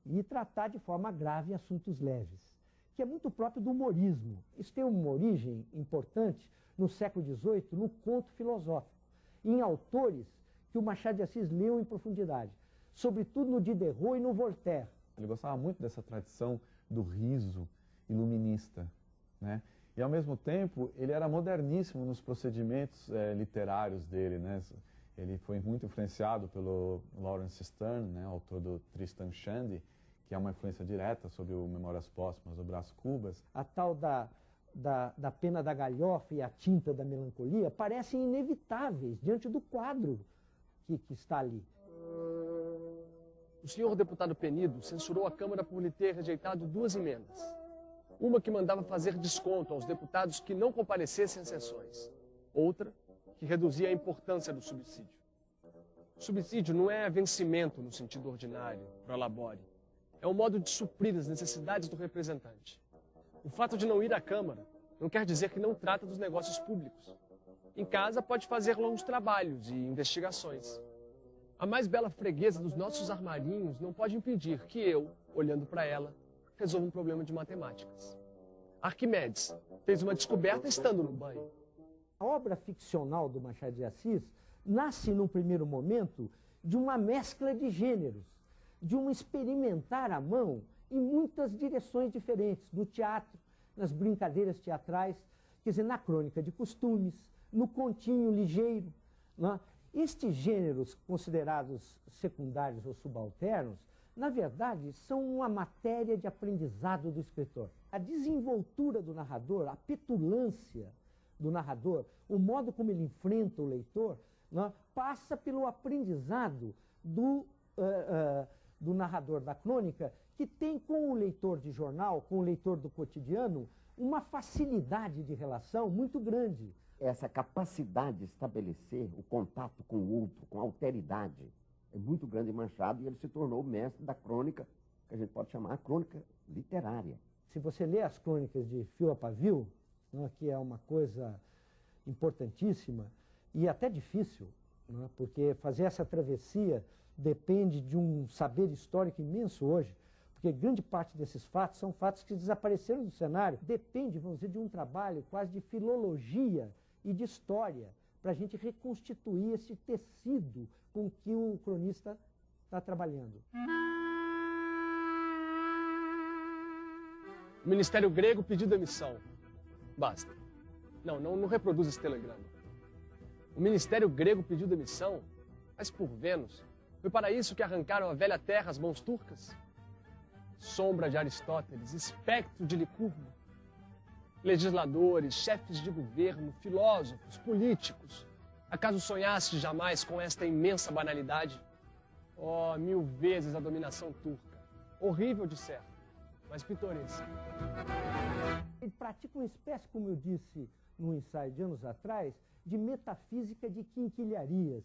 T: e tratar de forma grave assuntos leves, que é muito próprio do humorismo. Isso tem uma origem importante no século XVIII, no conto filosófico, em autores que o Machado de Assis leu em profundidade, sobretudo no Diderot e no Voltaire.
P: Ele gostava muito dessa tradição do riso iluminista, né? E, ao mesmo tempo, ele era moderníssimo nos procedimentos literários dele, né? Ele foi muito influenciado pelo Lawrence Sterne, né? Autor do Tristan Shandy, que é uma influência direta sobre o Memórias Póstumas do Brás Cubas.
T: A tal da pena da galhofa e a tinta da melancolia parecem inevitáveis diante do quadro que está ali.
B: O senhor deputado Penido censurou a Câmara por lhe ter rejeitado 2 emendas. Uma que mandava fazer desconto aos deputados que não comparecessem às sessões. Outra que reduzia a importância do subsídio. O subsídio não é vencimento no sentido ordinário, pro labore. É um modo de suprir as necessidades do representante. O fato de não ir à Câmara não quer dizer que não trata dos negócios públicos. Em casa pode fazer longos trabalhos e investigações. A mais bela freguesa dos nossos armarinhos não pode impedir que eu, olhando para ela, resolva um problema de matemáticas. Arquimedes fez uma descoberta estando no banho.
T: A obra ficcional do Machado de Assis nasce, num primeiro momento, de uma mescla de gêneros, de um experimentar à mão em muitas direções diferentes, no teatro, nas brincadeiras teatrais, quer dizer, na crônica de costumes, no continho ligeiro. Né? Estes gêneros considerados secundários ou subalternos, na verdade, são uma matéria de aprendizado do escritor. A desenvoltura do narrador, a petulância do narrador, o modo como ele enfrenta o leitor, né, passa pelo aprendizado do narrador da crônica, que tem com o leitor de jornal, com o leitor do cotidiano, uma facilidade de relação muito grande.
R: Essa capacidade de estabelecer o contato com o outro, com a alteridade, é muito grande em Machado, e ele se tornou o mestre da crônica, que a gente pode chamar a crônica literária.
T: Se você lê as crônicas de fio a pavio, né, que é uma coisa importantíssima e até difícil, né, porque fazer essa travessia depende de um saber histórico imenso hoje, porque grande parte desses fatos são fatos que desapareceram do cenário. Depende, vamos dizer, de um trabalho quase de filologia e de história, para a gente reconstituir esse tecido com que o cronista está trabalhando.
B: O Ministério Grego pediu demissão. Basta. Não reproduz esse telegrama. O Ministério Grego pediu demissão, mas por Vênus, foi para isso que arrancaram a velha terra as mãos turcas? Sombra de Aristóteles, espectro de Licurgo. Legisladores, chefes de governo, filósofos, políticos. Acaso sonhaste jamais com esta imensa banalidade? Oh, 1000 vezes a dominação turca. Horrível de certo, mas pitoresca.
T: Ele pratica uma espécie, como eu disse num ensaio de anos atrás, de metafísica de quinquilharias,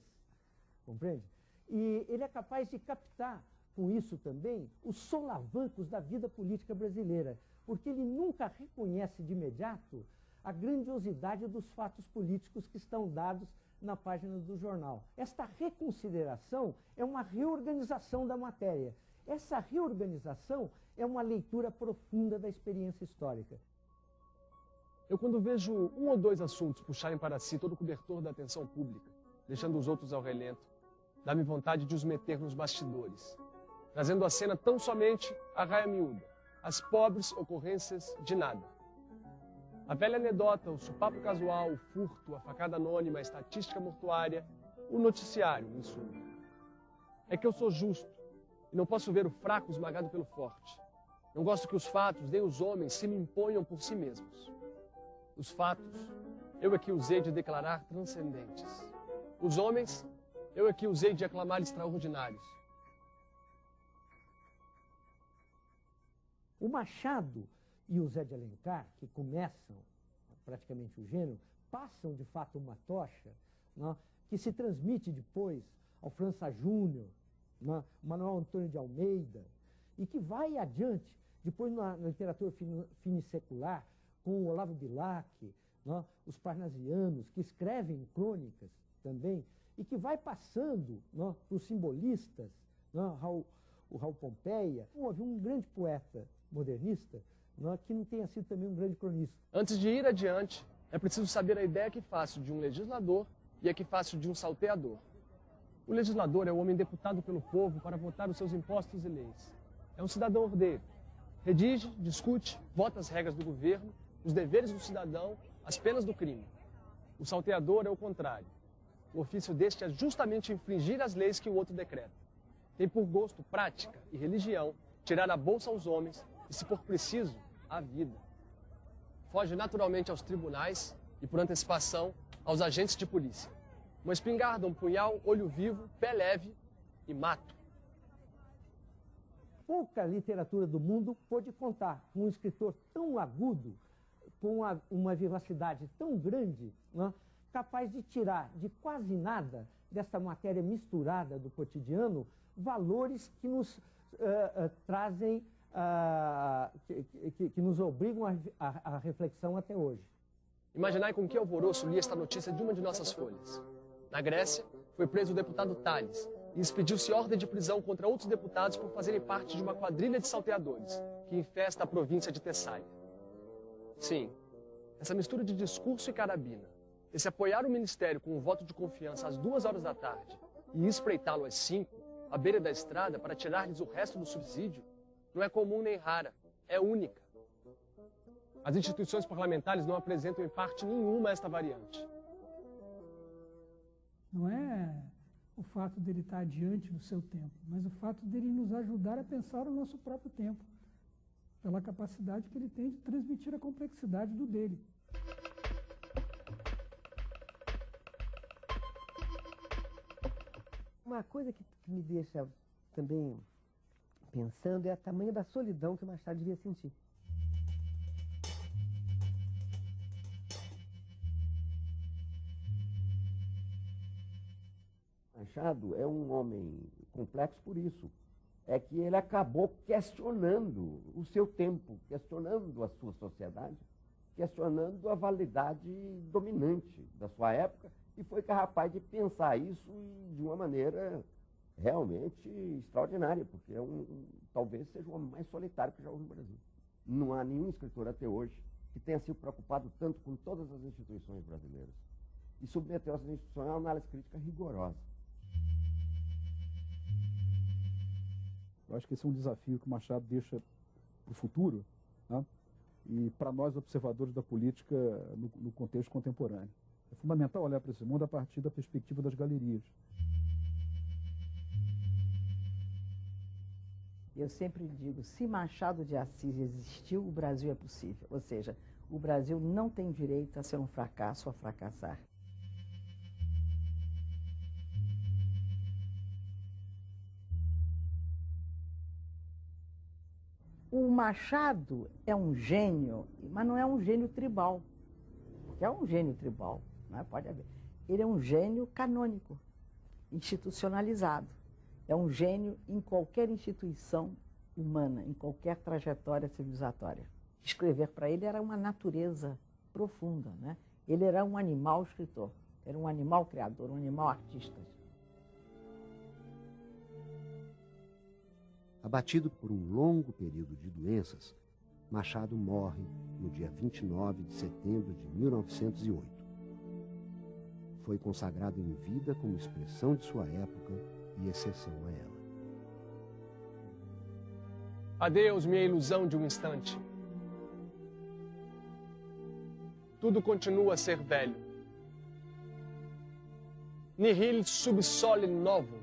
T: compreende? E ele é capaz de captar com isso também, os solavancos da vida política brasileira, porque ele nunca reconhece de imediato a grandiosidade dos fatos políticos que estão dados na página do jornal. Esta reconsideração é uma reorganização da matéria. Essa reorganização é uma leitura profunda da experiência histórica.
B: Eu, quando vejo um ou dois assuntos puxarem para si todo o cobertor da atenção pública, deixando os outros ao relento, dá-me vontade de os meter nos bastidores, trazendo à cena tão somente a raia miúda, as pobres ocorrências de nada. A velha anedota, o supapo casual, o furto, a facada anônima, a estatística mortuária, o noticiário, em suma. É que eu sou justo e não posso ver o fraco esmagado pelo forte. Não gosto que os fatos, nem os homens, se me imponham por si mesmos. Os fatos, eu é que usei de declarar transcendentes. Os homens, eu é que usei de aclamar extraordinários.
T: O Machado e o Zé de Alencar, que começam praticamente o gênero, passam de fato uma tocha, né, que se transmite depois ao França Júnior, né, Manuel Antônio de Almeida, e que vai adiante, depois na literatura finissecular, com o Olavo Bilac, né, os parnasianos, que escrevem crônicas também, e que vai passando, né, para os simbolistas, né, o Raul Pompeia. Houve um grande poeta modernista, né, que não tenha sido também um grande cronista.
B: Antes de ir adiante, é preciso saber a ideia que faço de um legislador e a que faço de um salteador. O legislador é o homem deputado pelo povo para votar os seus impostos e leis. É um cidadão ordeiro. Redige, discute, vota as regras do governo, os deveres do cidadão, as penas do crime. O salteador é o contrário. O ofício deste é justamente infringir as leis que o outro decreta. Tem por gosto, prática e religião tirar a bolsa aos homens e, se for preciso, a vida. Foge naturalmente aos tribunais e, por antecipação, aos agentes de polícia. Uma espingarda, um punhal, olho vivo, pé leve e mato.
T: Pouca literatura do mundo pôde contar com um escritor tão agudo, com uma vivacidade tão grande, né, capaz de tirar de quase nada dessa matéria misturada do cotidiano valores que nos trazem, que nos obrigam à reflexão até hoje.
B: Imaginai com que alvoroço li esta notícia de uma de nossas folhas. Na Grécia, foi preso o deputado Tales e expediu-se ordem de prisão contra outros deputados por fazerem parte de uma quadrilha de salteadores que infesta a província de Tessália. Sim, essa mistura de discurso e carabina, esse apoiar o ministério com um voto de confiança às 2h da tarde e espreitá-lo às 5h, à beira da estrada, para tirar-lhes o resto do subsídio, não é comum nem rara, é única. As instituições parlamentares não apresentam em parte nenhuma esta variante.
C: Não é o fato dele estar adiante no seu tempo, mas o fato dele nos ajudar a pensar o nosso próprio tempo, pela capacidade que ele tem de transmitir a complexidade do dele.
U: Uma coisa que me deixa também pensando é o tamanho da solidão que o Machado devia sentir.
R: Machado é um homem complexo por isso. É que ele acabou questionando o seu tempo, questionando a sua sociedade, questionando a validade dominante da sua época, e foi capaz de pensar isso de uma maneira realmente extraordinária, porque talvez seja o homem mais solitário que já houve no Brasil. Não há nenhum escritor até hoje que tenha se preocupado tanto com todas as instituições brasileiras e submeteu essas instituições a uma análise crítica rigorosa.
V: Eu acho que esse é um desafio que o Machado deixa para o futuro, né? E para nós, observadores da política no contexto contemporâneo. É fundamental olhar para esse mundo a partir da perspectiva das galerias.
M: Eu sempre digo, se Machado de Assis existiu, o Brasil é possível. Ou seja, o Brasil não tem direito a ser um fracasso, a fracassar. O Machado é um gênio, mas não é um gênio tribal. Porque é um gênio tribal, não é? Pode haver. Ele é um gênio canônico, institucionalizado. É um gênio em qualquer instituição humana, em qualquer trajetória civilizatória. Escrever para ele era uma natureza profunda, né? Ele era um animal escritor, era um animal criador, um animal artista.
A: Abatido por um longo período de doenças, Machado morre no dia 29 de setembro de 1908. Foi consagrado em vida como expressão de sua época e exceção a ela.
B: Adeus, minha ilusão de um instante. Tudo continua a ser velho. Nihil sub sole novo.